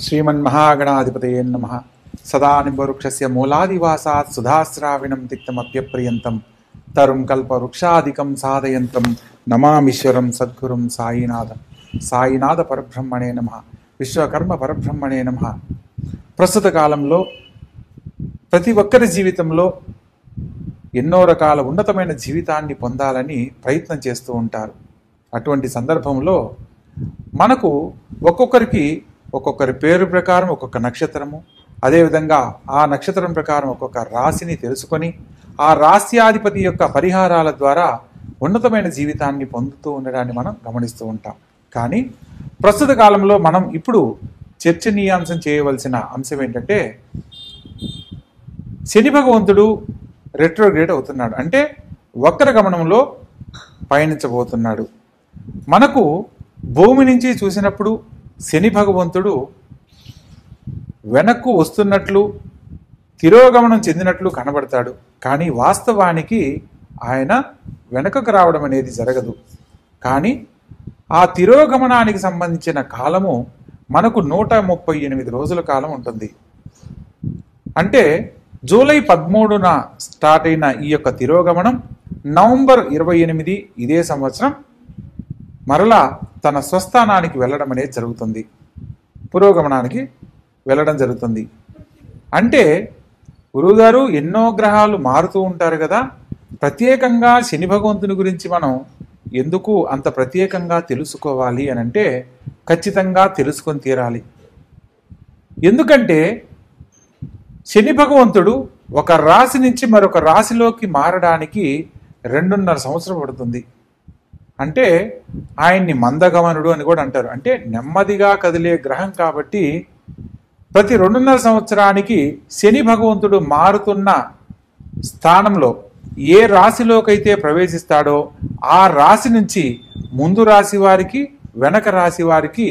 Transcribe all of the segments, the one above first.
श्रीमन्महागणाधिपतये नमः। सदानिम्बवृक्षस्य मूलादिवासात् सुधास्राविणं तिक्तमप्यप्रियन्तं तरुं कल्पवृक्षादिकं साधयन्तं नमामीश्वरं सद्गुरुं సాయినాథ పరబ్రహ్మణే నమః। విశ్వకర్మ పరబ్రహ్మణే నమః। ప్రస్తుత కాలంలో ప్రతి ఒక్కరి జీవితంలో ఎన్నో రకాల ఉన్నతమైన జీవితాన్ని పొందాలని ప్రయత్నం చేస్తూ ఉంటారు. అటువంటి సందర్భంలో మనకు ఒక్కొక్కరికి ఒక్కొక్కరి పేరు ప్రకారం ఒక్కొక్క నక్షత్రము, అదేవిధంగా ఆ నక్షత్రం ప్రకారం ఒక్కొక్క రాశిని తెలుసుకొని ఆ రాశ్యాధిపతి యొక్క పరిహారాల ద్వారా ఉన్నతమైన జీవితాన్ని పొందుతూ ఉండడాన్ని మనం గమనిస్తూ ఉంటాం. కానీ ప్రస్తుత కాలంలో మనం ఇప్పుడు చర్చనీయాంశం చేయవలసిన అంశం ఏంటంటే, శని భగవంతుడు రెట్రోగ్రేడ్ అవుతున్నాడు, అంటే వక్ర గమనంలో పయనించబోతున్నాడు. మనకు భూమి నుంచి చూసినప్పుడు శని భగవంతుడు వెనక్కు వస్తున్నట్లు తిరోగమనం చెందినట్లు కనబడతాడు. కానీ వాస్తవానికి ఆయన వెనకకు రావడం అనేది జరగదు. కానీ ఆ తిరోగమనానికి సంబంధించిన కాలము మనకు 138 రోజుల కాలం ఉంటుంది. అంటే జూలై 13న స్టార్ట్ అయిన ఈ యొక్క తిరోగమనం నవంబర్ 28 ఇదే సంవత్సరం మరలా తన స్వస్థానానికి వెళ్ళడం అనేది జరుగుతుంది, పురోగమనానికి వెళ్ళడం జరుగుతుంది. అంటే గురువుగారు ఎన్నో గ్రహాలు మారుతూ ఉంటారు కదా, ప్రత్యేకంగా శని భగవంతుని గురించి మనం ఎందుకు అంత ప్రత్యేకంగా తెలుసుకోవాలి అని అంటే, ఖచ్చితంగా తెలుసుకొని తీరాలి. ఎందుకంటే శని భగవంతుడు ఒక రాశి నుంచి మరొక రాశిలోకి మారడానికి 2.5 సంవత్సరం పడుతుంది. అంటే ఆయన్ని మందగమనుడు అని కూడా అంటారు. అంటే నెమ్మదిగా కదిలే గ్రహం కాబట్టి ప్రతి 2.5 సంవత్సరానికి శని భగవంతుడు మారుతున్న స్థానంలో ఏ రాశిలోకైతే ప్రవేశిస్తాడో ఆ రాశి నుంచి ముందు రాశి వారికి వెనక రాశి వారికి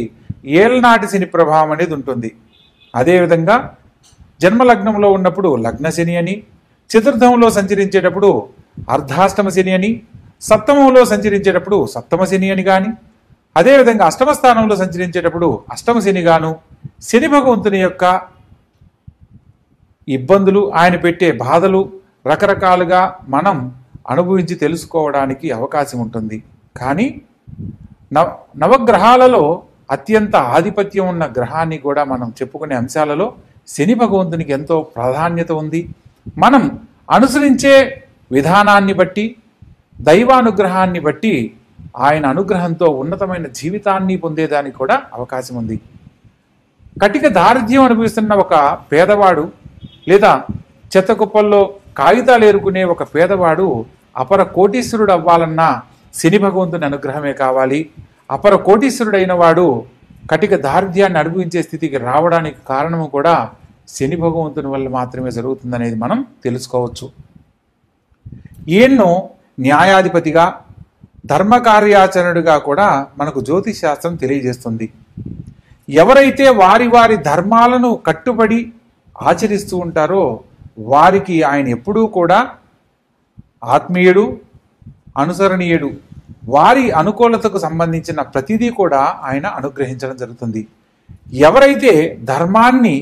ఏళ్ళనాటి శని ప్రభావం అనేది ఉంటుంది. అదేవిధంగా జన్మలగ్నంలో ఉన్నప్పుడు లగ్న శని అని, చతుర్థంలో సంచరించేటప్పుడు అర్ధాష్టమ శని అని, సప్తమంలో సంచరించేటప్పుడు సప్తమ శని అని కానీ, అదేవిధంగా అష్టమ స్థానంలో సంచరించేటప్పుడు అష్టమ శని గాను, శని భగవంతుని యొక్క ఇబ్బందులు, ఆయన పెట్టే బాధలు రకరకాలుగా మనం అనుభవించి తెలుసుకోవడానికి అవకాశం ఉంటుంది. కానీ నవగ్రహాలలో అత్యంత ఆధిపత్యం ఉన్న గ్రహాన్ని కూడా మనం చెప్పుకునే అంశాలలో శని భగవంతునికి ఎంతో ప్రాధాన్యత ఉంది. మనం అనుసరించే విధానాన్ని బట్టి, దైవానుగ్రహాన్ని బట్టి ఆయన అనుగ్రహంతో ఉన్నతమైన జీవితాన్ని పొందేదానికి కూడా అవకాశం ఉంది. కటిక దారిద్ర్యం అనుభవిస్తున్న ఒక పేదవాడు లేదా చెత్త కుప్పల్లో కాగితాలు ఏరుకునే ఒక పేదవాడు అపర కోటీశ్వరుడు అవ్వాలన్నా శని భగవంతుని అనుగ్రహమే కావాలి. అపర కోటీశ్వరుడైన వాడు కటిక దారిద్ర్యాన్ని అనుభవించే స్థితికి రావడానికి కారణము కూడా శని భగవంతుని వల్ల మాత్రమే జరుగుతుందనేది మనం తెలుసుకోవచ్చు. ఈయన్ను న్యాయాధిపతిగా, ధర్మ కార్యాచరణుడిగా కూడా మనకు జ్యోతిష్ శాస్త్రం తెలియజేస్తుంది. ఎవరైతే వారి వారి ధర్మాలను కట్టుబడి ఆచరిస్తూ ఉంటారో వారికి ఆయన ఎప్పుడూ కూడా ఆత్మీయుడు, అనుసరణీయుడు. వారి అనుకూలతకు సంబంధించిన ప్రతిదీ కూడా ఆయన అనుగ్రహించడం జరుగుతుంది. ఎవరైతే ధర్మాన్ని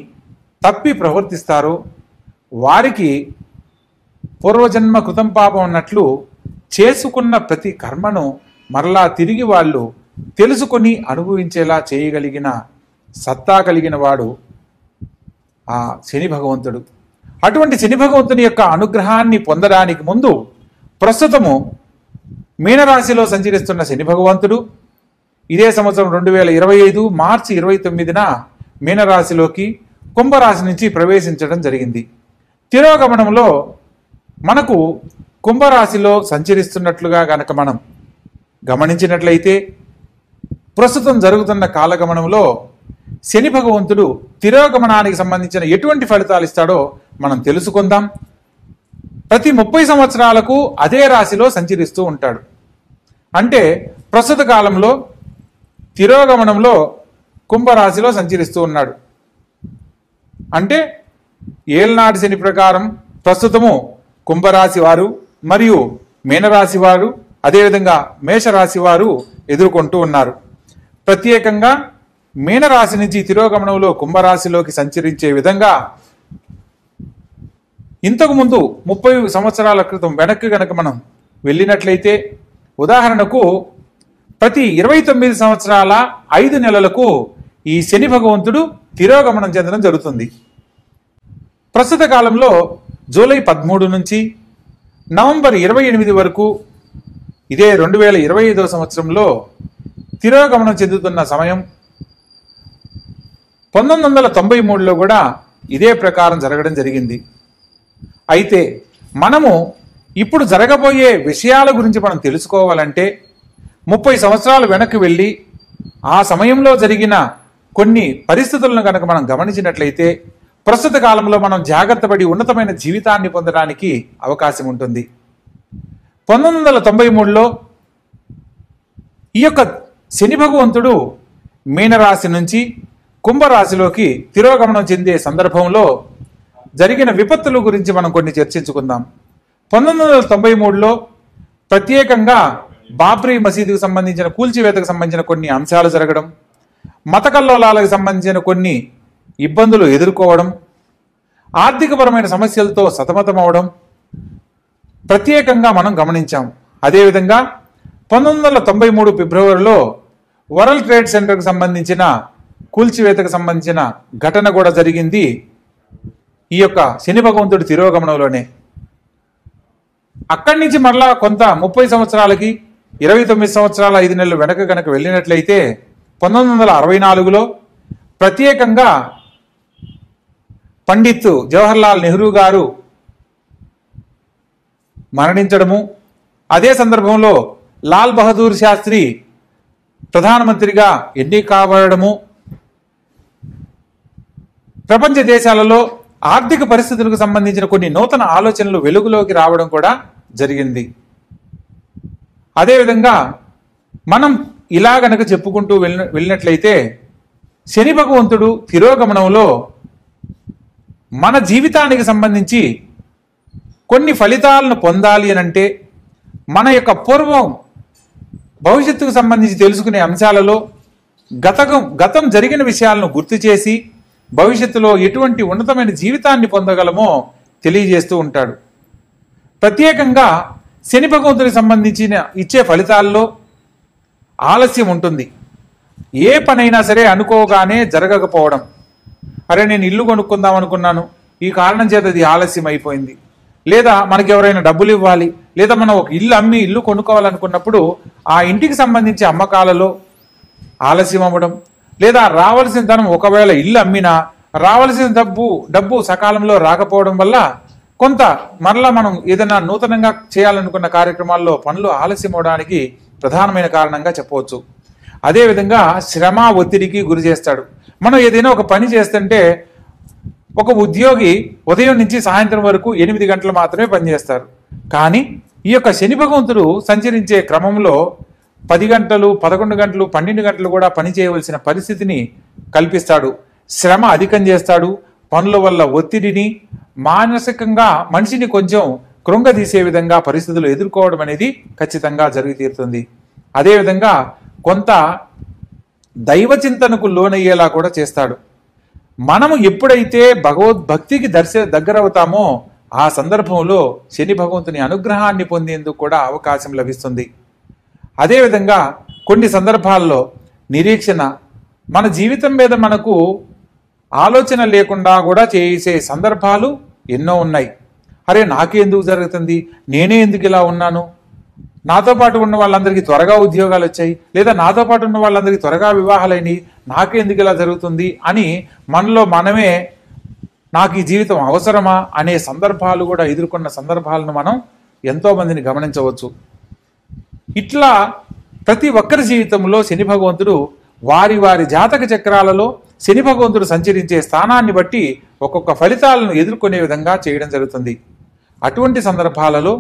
తప్పి ప్రవర్తిస్తారో వారికి పూర్వజన్మ కృతం పాపం అన్నట్లు చేసుకున్న ప్రతి కర్మను మరలా తిరిగి వాళ్ళు తెలుసుకొని అనుభవించేలా చేయగలిగిన సత్తా కలిగిన వాడు ఆ శని భగవంతుడు. అటువంటి శని భగవంతుని యొక్క అనుగ్రహాన్ని పొందడానికి ముందు ప్రస్తుతము మీనరాశిలో సంచరిస్తున్న శని భగవంతుడు ఇదే సంవత్సరం 2025 మార్చి 29న మీనరాశిలోకి కుంభరాశి నుంచి ప్రవేశించడం జరిగింది. తిరోగమనంలో మనకు కుంభరాశిలో సంచరిస్తున్నట్లుగా గనక మనం గమనించినట్లయితే ప్రస్తుతం జరుగుతున్న కాలగమనంలో శని భగవంతుడు తిరోగమనానికి సంబంధించిన ఎటువంటి ఫలితాలు ఇస్తాడో మనం తెలుసుకుందాం. ప్రతి 30 సంవత్సరాలకు అదే రాశిలో సంచరిస్తూ ఉంటాడు. అంటే ప్రస్తుత కాలంలో తిరోగమనంలో కుంభరాశిలో సంచరిస్తూ ఉన్నాడు. అంటే ఏళ్ళనాటి శని ప్రకారం ప్రస్తుతము కుంభరాశి వారు మరియు మీనరాశి వారు, అదేవిధంగా మేషరాశి వారు ఎదుర్కొంటూ ఉన్నారు. ప్రత్యేకంగా మీనరాశి నుంచి తిరోగమనంలో కుంభరాశిలోకి సంచరించే విధంగా ఇంతకు ముందు 30 సంవత్సరాల క్రితం వెనక్కి గనక మనం వెళ్ళినట్లయితే, ఉదాహరణకు ప్రతి 29 సంవత్సరాల 5 నెలలకు ఈ శని భగవంతుడు తిరోగమనం చెందడం జరుగుతుంది. ప్రస్తుత కాలంలో జూలై 13 నుంచి నవంబర్ 28 వరకు, ఇదే 2025వ సంవత్సరంలో తిరోగమనం చెందుతున్న సమయం. 1993లో కూడా ఇదే ప్రకారం జరగడం జరిగింది. అయితే మనము ఇప్పుడు జరగబోయే విషయాల గురించి మనం తెలుసుకోవాలంటే 30 సంవత్సరాలు వెనక్కి వెళ్ళి ఆ సమయంలో జరిగిన కొన్ని పరిస్థితులను కనుక మనం గమనించినట్లయితే ప్రస్తుత కాలంలో మనం జాగ్రత్త పడి ఉన్నతమైన జీవితాన్ని పొందడానికి అవకాశం ఉంటుంది. 1993లో ఈ యొక్క శని భగవంతుడు మీనరాశి నుంచి కుంభరాశిలోకి తిరోగమనం చెందే సందర్భంలో జరిగిన విపత్తుల గురించి మనం కొన్ని చర్చించుకుందాం. 1993లో ప్రత్యేకంగా బాబ్రీ మసీదుకు సంబంధించిన కూల్చివేతకు సంబంధించిన కొన్ని అంశాలు జరగడం, మత కల్లోలాలకు సంబంధించిన కొన్ని ఇబ్బందులు ఎదుర్కోవడం, ఆర్థికపరమైన సమస్యలతో సతమతమవడం ప్రత్యేకంగా మనం గమనించాం. అదేవిధంగా 1993 ఫిబ్రవరిలో వరల్డ్ ట్రేడ్ సెంటర్కి సంబంధించిన కూల్చివేతకు సంబంధించిన ఘటన కూడా జరిగింది ఈ యొక్క శని భగవంతుడి తిరోగమనంలోనే. అక్కడి నుంచి మరలా కొంత 30 సంవత్సరాలకి 29 సంవత్సరాల 5 నెలలు వెనక కనుక వెళ్ళినట్లయితే 1964లో ప్రత్యేకంగా పండిత్ జవహర్లాల్ నెహ్రూ గారు మరణించడము, అదే సందర్భంలో లాల్ బహదూర్ శాస్త్రి ప్రధానమంత్రిగా ఎన్నిక కాబడము, ప్రపంచ దేశాలలో ఆర్థిక పరిస్థితులకు సంబంధించిన కొన్ని నూతన ఆలోచనలు వెలుగులోకి రావడం కూడా జరిగింది. అదేవిధంగా మనం ఇలా గనక చెప్పుకుంటూ వెళ్ళినట్లయితే శని భగవంతుడు తిరోగమనంలో మన జీవితానికి సంబంధించి కొన్ని ఫలితాలను పొందాలి అని అంటే మన యొక్క పూర్వం భవిష్యత్తుకు సంబంధించి తెలుసుకునే అంశాలలో గతం జరిగిన విషయాలను గుర్తు చేసి భవిష్యత్తులో ఎటువంటి ఉన్నతమైన జీవితాన్ని పొందగలమో తెలియజేస్తూ ఉంటాడు. ప్రత్యేకంగా శని భగవంతునికి సంబంధించిన ఇచ్చే ఫలితాల్లో ఆలస్యం ఉంటుంది. ఏ పనైనా సరే అనుకోగానే జరగకపోవడం, అరే నేను ఇల్లు కొనుక్కుందాం అనుకున్నాను, ఈ కారణం చేత అది ఆలస్యం అయిపోయింది, లేదా మనకి ఎవరైనా డబ్బులు ఇవ్వాలి, లేదా మనం ఒక ఇల్లు అమ్మి ఇల్లు కొనుక్కోవాలనుకున్నప్పుడు ఆ ఇంటికి సంబంధించి అమ్మకాలలో ఆలస్యం అవ్వడం, లేదా రావాల్సిన ధనం ఒకవేళ ఇల్లు అమ్మినా రావాల్సిన డబ్బు సకాలంలో రాకపోవడం వల్ల కొంత మరలా మనం ఏదైనా నూతనంగా చేయాలనుకున్న కార్యక్రమాల్లో పనులు ఆలస్యం అవడానికి ప్రధానమైన కారణంగా చెప్పవచ్చు. అదేవిధంగా శ్రమ ఒత్తిడికి గురి చేస్తాడు. మనం ఏదైనా ఒక పని చేస్తుంటే ఒక ఉద్యోగి ఉదయం నుంచి సాయంత్రం వరకు 8 గంటలు మాత్రమే పనిచేస్తారు. కానీ ఈ యొక్క శని భగవంతుడు సంచరించే క్రమంలో 10 గంటలు, 11 గంటలు, 12 గంటలు కూడా పని చేయవలసిన పరిస్థితిని కల్పిస్తాడు. శ్రమ అధికం చేస్తాడు. పనుల వల్ల ఒత్తిడిని, మానసికంగా మనిషిని కొంచెం కృంగదీసే విధంగా పరిస్థితులు ఎదుర్కోవడం అనేది ఖచ్చితంగా జరిగి తీరుతుంది. అదేవిధంగా కొంత దైవ చింతనకు లోనయ్యేలా కూడా చేస్తాడు. మనము ఎప్పుడైతే భగవద్భక్తికి దగ్గరవుతామో ఆ సందర్భంలో శని భగవంతుని అనుగ్రహాన్ని పొందేందుకు కూడా అవకాశం లభిస్తుంది. అదేవిధంగా కొన్ని సందర్భాల్లో నిరీక్షణ, మన జీవితం మీద మనకు ఆలోచన లేకుండా కూడా చేసే సందర్భాలు ఎన్నో ఉన్నాయి. అరే నాకే ఎందుకు జరుగుతుంది, నేనే ఎందుకు ఇలా ఉన్నాను, నాతో పాటు ఉన్న వాళ్ళందరికీ త్వరగా ఉద్యోగాలు వచ్చాయి, లేదా నాతో పాటు ఉన్న వాళ్ళందరికీ త్వరగా వివాహాలైనవి, నాకే ఎందుకు ఇలా జరుగుతుంది అని మనలో మనమే నాకు ఈ జీవితం అవసరమా అనే సందర్భాలు కూడా ఎదుర్కొన్న సందర్భాలను మనం ఎంతోమందిని గమనించవచ్చు. ఇట్లా ప్రతి ఒక్కరి జీవితంలో శని భగవంతుడు వారి వారి జాతక చక్రాలలో శని భగవంతుడు సంచరించే స్థానాన్ని బట్టి ఒక్కొక్క ఫలితాలను ఎదుర్కొనే విధంగా చేయడం జరుగుతుంది. అటువంటి సందర్భాలలో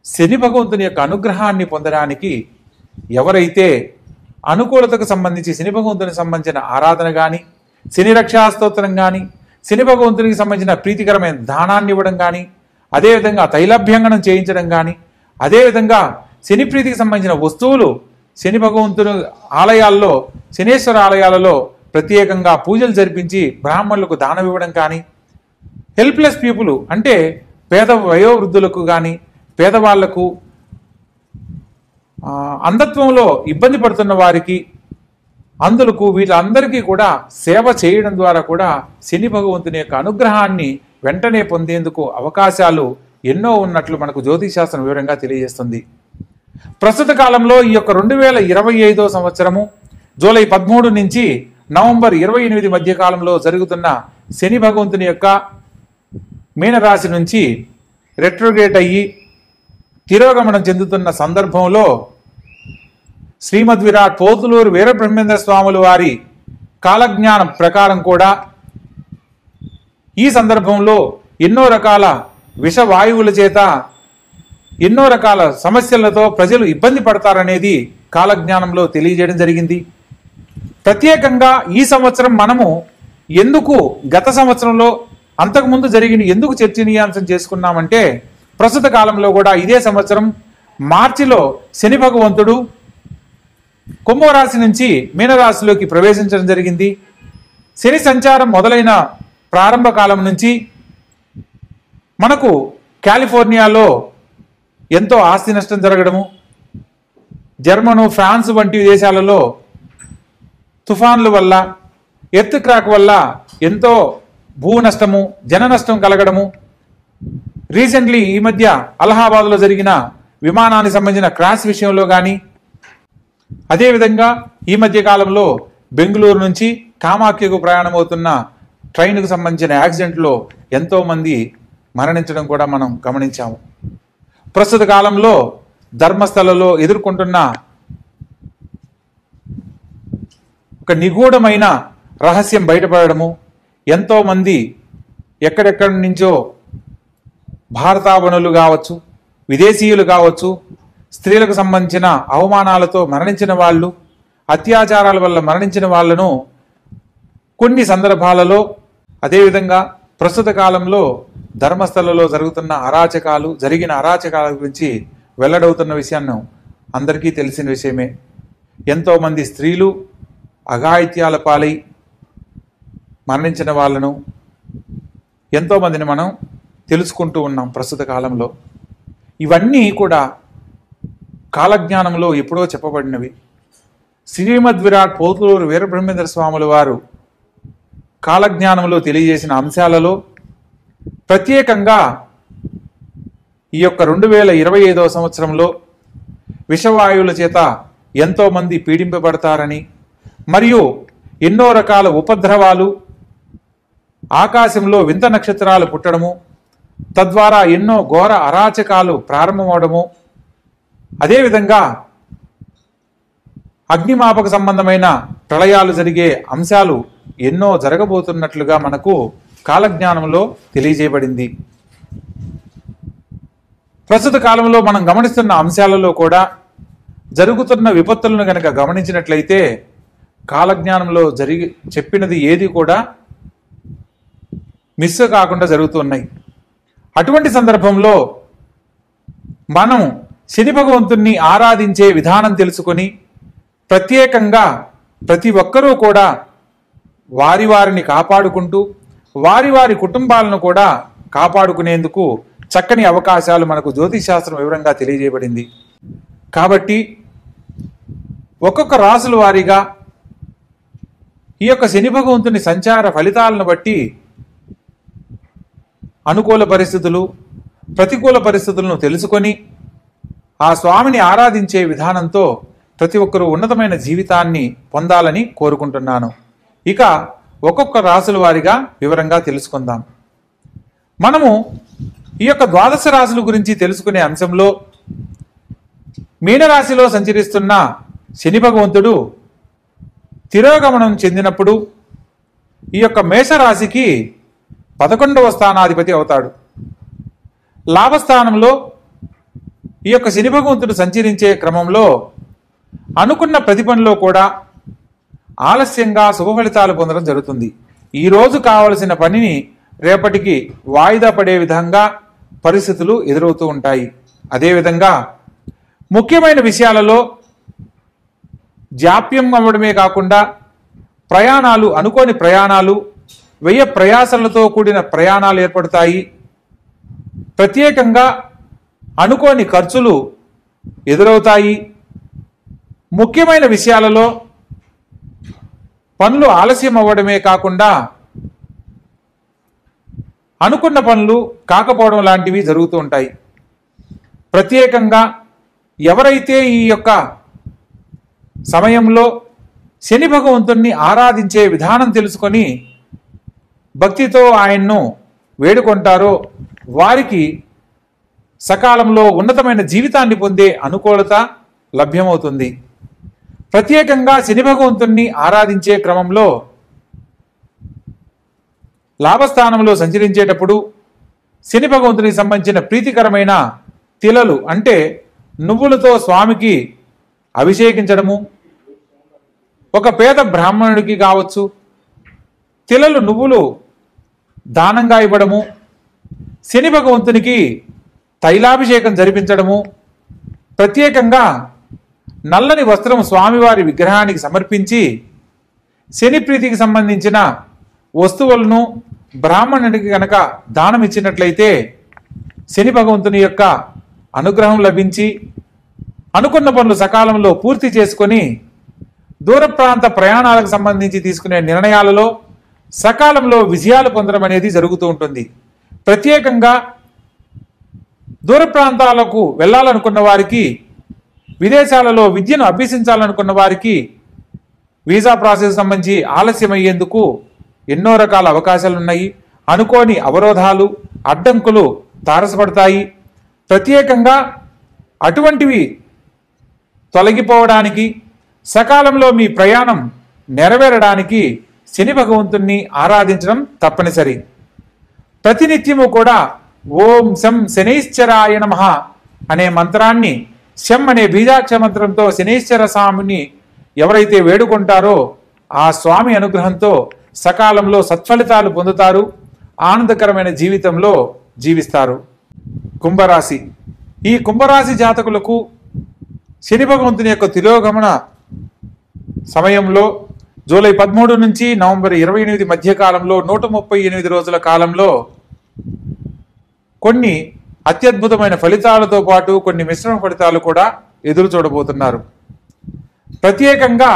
శని భగవంతుని యొక్క అనుగ్రహాన్ని పొందడానికి ఎవరైతే అనుకూలతకు సంబంధించి శని భగవంతునికి సంబంధించిన ఆరాధన కానీ, శని రక్షాస్తోత్రం కానీ, శని భగవంతునికి సంబంధించిన ప్రీతికరమైన దానాన్ని ఇవ్వడం కానీ, అదేవిధంగా తైలాభ్యంగనం చేయించడం కానీ, అదేవిధంగా శని ప్రీతికి సంబంధించిన వస్తువులు శని భగవంతుని ఆలయాల్లో, శనేశ్వర ఆలయాలలో ప్రత్యేకంగా పూజలు జరిపించి బ్రాహ్మణులకు దానం ఇవ్వడం కానీ, హెల్ప్లెస్ పీపుల్ అంటే పేద వయోవృద్ధులకు కానీ, పేదవాళ్లకు, అంధత్వంలో ఇబ్బంది పడుతున్న వారికి, అందులకు వీళ్ళందరికీ కూడా సేవ చేయడం ద్వారా కూడా శని భగవంతుని యొక్క అనుగ్రహాన్ని వెంటనే పొందేందుకు అవకాశాలు ఎన్నో ఉన్నట్లు మనకు జ్యోతిశాస్త్రం వివరంగా తెలియజేస్తుంది. ప్రస్తుత కాలంలో ఈ యొక్క 2025 సంవత్సరము జూలై 13 నుంచి నవంబర్ 28 మధ్య కాలంలో జరుగుతున్న శని భగవంతుని యొక్క మీనరాశి నుంచి రెట్రోగ్రేట్ అయ్యి తిరోగమనం చెందుతున్న సందర్భంలో శ్రీమద్ విరాట్ పోతులూరు వీరబ్రహ్మేంద్ర స్వాములు వారి కాలజ్ఞానం ప్రకారం కూడా ఈ సందర్భంలో ఎన్నో రకాల విషవాయువుల చేత ఎన్నో రకాల సమస్యలతో ప్రజలు ఇబ్బంది పడతారనేది కాలజ్ఞానంలో తెలియజేయడం జరిగింది. ప్రత్యేకంగా ఈ సంవత్సరం మనము ఎందుకు గత సంవత్సరంలో అంతకుముందు జరిగిన ఎందుకు చర్చనీయాంశం చేసుకున్నామంటే, ప్రస్తుత కాలంలో కూడా ఇదే సంవత్సరం మార్చిలో శని భగవంతుడు కుంభరాశి నుంచి మీనరాశిలోకి ప్రవేశించడం జరిగింది. శని సంచారం మొదలైన ప్రారంభ కాలం నుంచి మనకు కాలిఫోర్నియాలో ఎంతో ఆస్తి నష్టం జరగడము, జర్మను, ఫ్రాన్స్ వంటి దేశాలలో తుఫాన్ల వల్ల, ఎర్త్ క్రాక్ వల్ల ఎంతో భూ నష్టము, జన నష్టం కలగడము, రీసెంట్లీ ఈ మధ్య అలహాబాద్లో జరిగిన విమానానికి సంబంధించిన క్రాష్ విషయంలో కానీ, అదేవిధంగా ఈ మధ్య కాలంలో బెంగళూరు నుంచి కామాఖ్యకు ప్రయాణం అవుతున్న ట్రైన్కు సంబంధించిన యాక్సిడెంట్లో ఎంతో మంది మరణించడం కూడా మనం గమనించాము. ప్రస్తుత కాలంలో ధర్మస్థలలో ఎదుర్కొంటున్న ఒక నిగూఢమైన రహస్యం బయటపడము, ఎంతో మంది ఎక్కడెక్కడి నుంచో భారతావనులు కావచ్చు, విదేశీయులు కావచ్చు, స్త్రీలకు సంబంధించిన అవమానాలతో మరణించిన వాళ్ళు, అత్యాచారాల వల్ల మరణించిన వాళ్ళను కొన్ని సందర్భాలలో, అదేవిధంగా ప్రస్తుత కాలంలో ధర్మస్థలలో జరిగిన అరాచకాల గురించి వెల్లడవుతున్న విషయాన్ని అందరికీ తెలిసిన విషయమే. ఎంతోమంది స్త్రీలు అఘాయిత్యాల పాలై మరణించిన వాళ్ళను ఎంతోమందిని మనం తెలుసుకుంటూ ఉన్నాం ప్రస్తుత కాలంలో. ఇవన్నీ కూడా కాలజ్ఞానంలో ఎప్పుడో చెప్పబడినవి. శ్రీమద్ విరాట్ పోతులూరు వీరబ్రహ్మేంద్ర స్వాముల వారు కాలజ్ఞానంలో తెలియజేసిన అంశాలలో ప్రత్యేకంగా ఈ యొక్క 2025 సంవత్సరంలో విషవాయువుల చేత ఎంతోమంది పీడింపబడతారని, మరియు ఎన్నో రకాల ఉపద్రవాలు, ఆకాశంలో వింత నక్షత్రాలు పుట్టడము, తద్వారా ఎన్నో ఘోర అరాచకాలు ప్రారంభమవడము, అదేవిధంగా అగ్నిమాపక సంబంధమైన ప్రళయాలు జరిగే అంశాలు ఎన్నో జరగబోతున్నట్లుగా మనకు కాలజ్ఞానంలో తెలియజేయబడింది. ప్రస్తుత కాలంలో మనం గమనిస్తున్న అంశాలలో కూడా జరుగుతున్న విపత్తులను కనుక గమనించినట్లయితే కాలజ్ఞానంలో చెప్పినది ఏది కూడా మిస్ కాకుండా జరుగుతున్నాయి. అటువంటి సందర్భంలో మనం శని భగవంతుణ్ణి ఆరాధించే విధానం తెలుసుకొని ప్రత్యేకంగా ప్రతి ఒక్కరూ కూడా వారిని కాపాడుకుంటూ వారి కుటుంబాలను కూడా కాపాడుకునేందుకు చక్కని అవకాశాలు మనకు జ్యోతిశాస్త్రం వివరంగా తెలియజేయబడింది. కాబట్టి ఒక్కొక్క రాసుల వారీగా ఈ యొక్క శని భగవంతుని సంచార ఫలితాలను బట్టి అనుకూల పరిస్థితులు, ప్రతికూల పరిస్థితులను తెలుసుకొని ఆ స్వామిని ఆరాధించే విధానంతో ప్రతి ఒక్కరూ ఉన్నతమైన జీవితాన్ని పొందాలని కోరుకుంటున్నాను. ఇక ఒక్కొక్క రాసుల వారిగా వివరంగా తెలుసుకుందాం. మనము ఈ యొక్క ద్వాదశ రాశుల గురించి తెలుసుకునే అంశంలో మీనరాశిలో సంచరిస్తున్న శని భగవంతుడు తిరోగమనం చెందినప్పుడు ఈ యొక్క మేషరాశికి 11వ స్థానాధిపతి అవుతాడు. లాభస్థానంలో ఈ యొక్క శని భగవంతుడు సంచరించే క్రమంలో అనుకున్న ప్రతి పనిలో కూడా ఆలస్యంగా శుభ ఫలితాలు పొందడం జరుగుతుంది. ఈరోజు కావలసిన పనిని రేపటికి వాయిదా పడే విధంగా పరిస్థితులు ఎదురవుతూ ఉంటాయి. అదేవిధంగా ముఖ్యమైన విషయాలలో జాప్యం అవ్వడమే కాకుండా ప్రయాణాలు, అనుకోని ప్రయాణాలు, వ్యయ ప్రయాసలతో కూడిన ప్రయాణాలు ఏర్పడతాయి. ప్రత్యేకంగా అనుకోని ఖర్చులు ఎదురవుతాయి. ముఖ్యమైన విషయాలలో పనులు ఆలస్యం అవ్వడమే కాకుండా అనుకున్న పనులు కాకపోవడం లాంటివి జరుగుతూ ఉంటాయి. ప్రత్యేకంగా ఎవరైతే ఈ యొక్క సమయంలో శని భగవంతుణ్ణి ఆరాధించే విధానం తెలుసుకొని భక్తితో ఆయన్ను వేడుకుంటారో వారికి సకాలంలో ఉన్నతమైన జీవితాన్ని పొందే అనుకూలత లభ్యమవుతుంది. ప్రత్యేకంగా శని భగవంతుణ్ణి ఆరాధించే క్రమంలో లాభస్థానంలో సంచరించేటప్పుడు శని భగవంతునికి సంబంధించిన ప్రీతికరమైన తిలలు అంటే నువ్వులతో స్వామికి అభిషేకించడము, ఒక పేద బ్రాహ్మణుడికి కావచ్చు తిలలు నువ్వులు దానంగా ఇవ్వడము, శని భగవంతునికి తైలాభిషేకం జరిపించడము, ప్రత్యేకంగా నల్లని వస్త్రం స్వామివారి విగ్రహానికి సమర్పించి శని ప్రీతికి సంబంధించిన వస్తువులను బ్రాహ్మణుడికి కనుక దానం ఇచ్చినట్లయితే శని భగవంతుని యొక్క అనుగ్రహం లభించి అనుకున్న పనులు సకాలంలో పూర్తి చేసుకొని దూర ప్రాంత ప్రయాణాలకు సంబంధించి తీసుకునే నిర్ణయాలలో సకాలంలో విజయాలు పొందడం అనేది జరుగుతూ ఉంటుంది. ప్రత్యేకంగా దూర ప్రాంతాలకు వెళ్ళాలనుకున్న వారికి, విదేశాలలో విద్యను అభ్యసించాలనుకున్న వారికి వీసా ప్రాసెస్ సంబంధించి ఆలస్యమయ్యేందుకు ఎన్నో రకాల అవకాశాలు ఉన్నాయి. అనుకోని అవరోధాలు, అడ్డంకులు తారసపడతాయి. ప్రత్యేకంగా అటువంటివి తొలగిపోవడానికి, సకాలంలో మీ ప్రయాణం నెరవేరడానికి శని భగవంతుణ్ణి ఆరాధించడం తప్పనిసరి. ప్రతినిత్యము కూడా ఓం శం శనైశ్చరాయ నమః అనే మంత్రాన్ని, శం అనే బీజాక్షర మంత్రంతో శనైశ్చర స్వామిని ఎవరైతే వేడుకుంటారో ఆ స్వామి అనుగ్రహంతో సకాలంలో సత్ఫలితాలు పొందుతారు, ఆనందకరమైన జీవితంలో జీవిస్తారు. కుంభరాశి. ఈ కుంభరాశి జాతకులకు శని భగవంతుని యొక్క తిరోగమన సమయంలో జూలై 13 నుంచి నవంబర్ 28 మధ్య కాలంలో 138 రోజుల కాలంలో కొన్ని అత్యద్భుతమైన ఫలితాలతో పాటు కొన్ని మిశ్రమ ఫలితాలు కూడా ఎదురు చూడబోతున్నారు. ప్రత్యేకంగా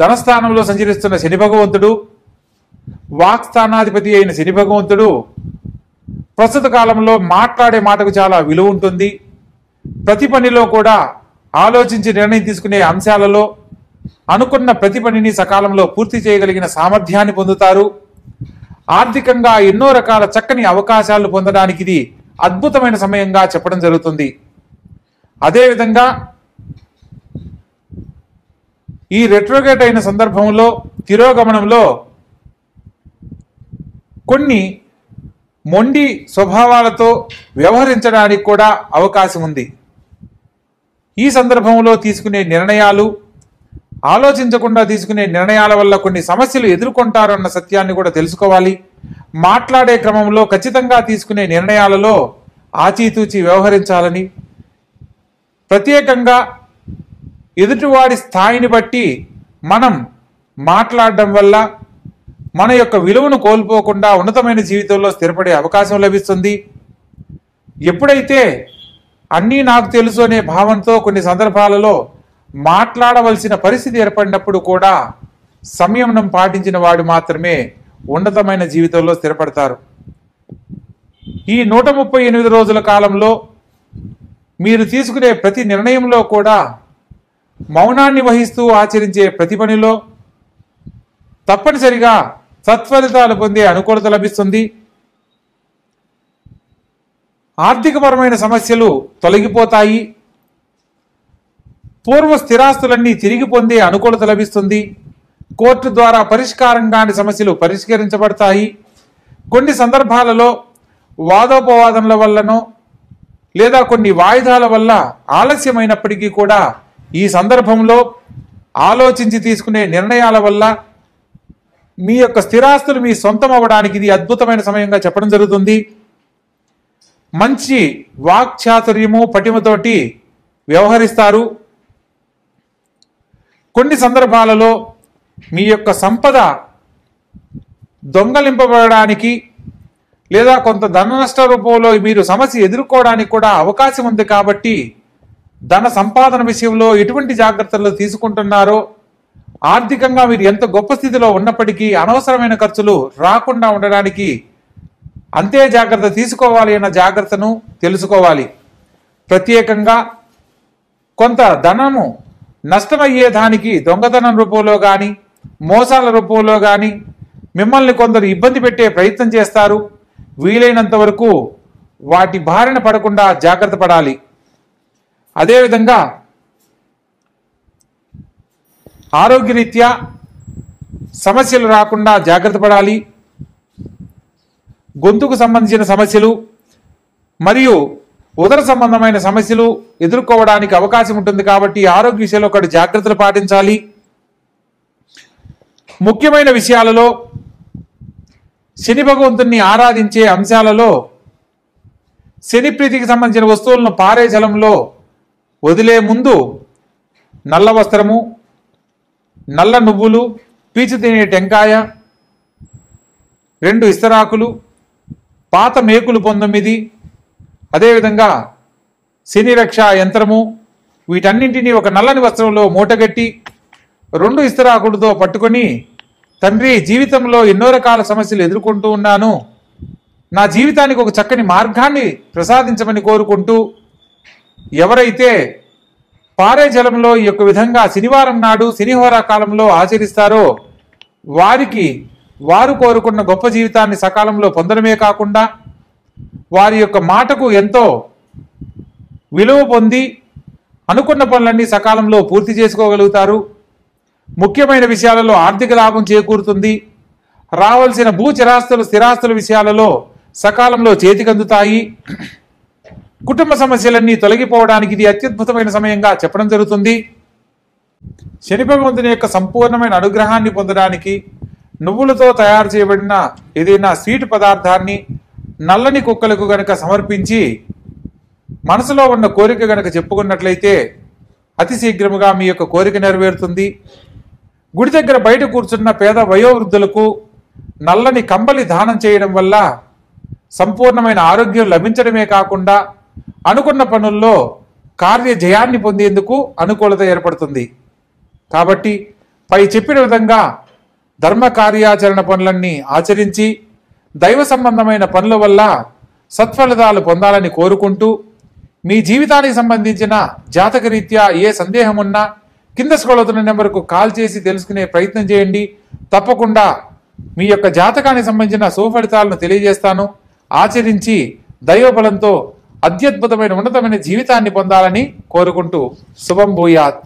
ధనస్థానంలో సంచరిస్తున్న శని భగవంతుడు, వాక్స్థానాధిపతి అయిన శని భగవంతుడు ప్రస్తుత కాలంలో మాట్లాడే మాటకు చాలా విలువ ఉంటుంది. ప్రతి పనిలో కూడా ఆలోచించి నిర్ణయం తీసుకునే అంశాలలో అనుకున్న ప్రతి పనిని సకాలంలో పూర్తి చేయగలిగిన సామర్థ్యాన్ని పొందుతారు. ఆర్థికంగా ఎన్నో రకాల చక్కని అవకాశాలు పొందడానికి ఇది అద్భుతమైన సమయంగా చెప్పడం జరుగుతుంది. అదేవిధంగా ఈ రెట్రోగేట్ అయిన సందర్భంలో, తిరోగమనంలో కొన్ని మొండి స్వభావాలతో వ్యవహరించడానికి కూడా అవకాశం ఉంది. ఈ సందర్భంలో తీసుకునే నిర్ణయాలు, ఆలోచించకుండా తీసుకునే నిర్ణయాల వల్ల కొన్ని సమస్యలు ఎదుర్కొంటారన్న సత్యాన్ని కూడా తెలుసుకోవాలి. మాట్లాడే క్రమంలో ఖచ్చితంగా తీసుకునే నిర్ణయాలలో ఆచితూచి వ్యవహరించాలని, ప్రత్యేకంగా ఎదుటివాడి స్థాయిని బట్టి మనం మాట్లాడడం వల్ల మన యొక్క విలువను కోల్పోకుండా ఉన్నతమైన జీవితంలో స్థిరపడే అవకాశం లభిస్తుంది. ఎప్పుడైతే అన్నీ నాకు తెలుసు అనే భావంతో కొన్ని సందర్భాలలో మాట్లాడవలసిన పరిస్థితి ఏర్పడినప్పుడు కూడా సంయమనం పాటించిన వాడు మాత్రమే ఉన్నతమైన జీవితంలో స్థిరపడతారు. ఈ 138 రోజుల కాలంలో మీరు తీసుకునే ప్రతి నిర్ణయంలో కూడా మౌనాన్ని వహిస్తూ ఆచరించే ప్రతి పనిలో తప్పనిసరిగా సత్ఫలితాలు పొందే అనుకూలత లభిస్తుంది. ఆర్థికపరమైన సమస్యలు తొలగిపోతాయి. పూర్వ స్థిరాస్తులన్నీ తిరిగి పొందే అనుకూలత లభిస్తుంది. కోర్టు ద్వారా పరిష్కారం కాని సమస్యలు పరిష్కరించబడతాయి. కొన్ని సందర్భాలలో వాదోపవాదనల వల్లనో లేదా కొన్ని వాయిదాల వల్ల ఆలస్యమైనప్పటికీ కూడా ఈ సందర్భంలో ఆలోచించి తీసుకునే నిర్ణయాల వల్ల మీ యొక్క స్థిరాస్తులు మీ సొంతం అవ్వడానికి ఇది అద్భుతమైన సమయంగా చెప్పడం జరుగుతుంది. మంచి వాక్చాతుర్యము, పటిమతోటి వ్యవహరిస్తారు. కొన్ని సందర్భాలలో మీ యొక్క సంపద దొంగలింపబడడానికి లేదా కొంత ధన నష్ట రూపంలో మీరు సమస్య ఎదుర్కోవడానికి కూడా అవకాశం ఉంది. కాబట్టి ధన సంపాదన విషయంలో ఎటువంటి జాగ్రత్తలు తీసుకుంటున్నారో, ఆర్థికంగా మీరు ఎంత గొప్ప స్థితిలో ఉన్నప్పటికీ అనవసరమైన ఖర్చులు రాకుండా ఉండడానికి అంతే జాగ్రత్త తీసుకోవాలి అన్న జాగ్రత్తను తెలుసుకోవాలి. ప్రత్యేకంగా కొంత ధనము నష్టమయ్యే దానికి దొంగతనం రూపంలో కానీ మోసాల రూపంలో కానీ మిమ్మల్ని కొందరు ఇబ్బంది పెట్టే ప్రయత్నం చేస్తారు. వీలైనంత వరకు వాటి బారిన పడకుండా జాగ్రత్త పడాలి. అదేవిధంగా ఆరోగ్యరీత్యా సమస్యలు రాకుండా జాగ్రత్త పడాలి. గొంతుకు సంబంధించిన సమస్యలు మరియు ఉదర సంబంధమైన సమస్యలు ఎదుర్కోవడానికి అవకాశం ఉంటుంది. కాబట్టి ఆరోగ్య విషయంలో ఒకటి జాగ్రత్తలు పాటించాలి. ముఖ్యమైన విషయాలలో శని భగవంతుని ఆరాధించే అంశాలలో శని ప్రీతికి సంబంధించిన వస్తువులను పారే జలంలో వదిలే ముందు నల్ల వస్త్రము, నల్ల నువ్వులు, పీచు తినే టెంకాయ, 2 ఇస్తరాకులు, పాత మేకులు 19, అదేవిధంగా శని రక్ష యంత్రము, వీటన్నింటినీ ఒక నల్లని వస్త్రంలో మూటగట్టి 2 ఇస్తరాకులతో పట్టుకొని, తండ్రి, జీవితంలో ఎన్నో రకాల సమస్యలు ఎదుర్కొంటూ ఉన్నాను, నా జీవితానికి ఒక చక్కని మార్గాన్ని ప్రసాదించమని కోరుకుంటూ, ఎవరైతే పారే జలంలో ఈ యొక్క విధంగా శనివారం నాడు శనిహోరా కాలంలో ఆచరిస్తారో వారికి వారు కోరుకున్న గొప్ప జీవితాన్ని సకాలంలో పొందడమే కాకుండా వారి యొక్క మాటకు ఎంతో విలువ పొంది అనుకున్న పనులన్నీ సకాలంలో పూర్తి చేసుకోగలుగుతారు. ముఖ్యమైన విషయాలలో ఆర్థిక లాభం చేకూరుతుంది. రావాల్సిన భూచరాస్తులు, స్థిరాస్తుల విషయాలలో సకాలంలో చేతికందుతాయి. కుటుంబ సమస్యలన్నీ తొలగిపోవడానికి ఇది అత్యద్భుతమైన సమయంగా చెప్పడం జరుగుతుంది. శని భగవంతుని యొక్క సంపూర్ణమైన అనుగ్రహాన్ని పొందడానికి నువ్వులతో తయారు చేయబడిన ఏదైనా స్వీట్ పదార్థాన్ని నల్లని కుక్కలకు గనక సమర్పించి మనసులో ఉన్న కోరిక గనక చెప్పుకున్నట్లయితే అతి శీఘ్రముగా మీ యొక్క కోరిక నెరవేరుతుంది. గుడి దగ్గర బయట కూర్చున్న పేద వయోవృద్ధులకు నల్లని కంబలి దానం చేయడం వల్ల సంపూర్ణమైన ఆరోగ్యం లభించడమే కాకుండా అనుకున్న పనుల్లో కార్య జయాన్ని పొందేందుకు అనుకూలత ఏర్పడుతుంది. కాబట్టి పై చెప్పిన విధంగా ధర్మ కార్యాచరణ పనులన్నీ ఆచరించి దైవ సంబంధమైన పనుల వల్ల సత్ఫలితాలు పొందాలని కోరుకుంటూ, మీ జీవితానికి సంబంధించిన జాతకరీత్యా ఏ సందేహం ఉన్నా కింద స్క్రోల్ అవుతున్న నెంబర్కు కాల్ చేసి తెలుసుకునే ప్రయత్నం చేయండి. తప్పకుండా మీ యొక్క జాతకానికి సంబంధించిన సుఫలితాలను తెలియజేస్తాను. ఆచరించి దైవ బలంతో అత్యద్భుతమైన ఉన్నతమైన జీవితాన్ని పొందాలని కోరుకుంటూ శుభం భూయాత్.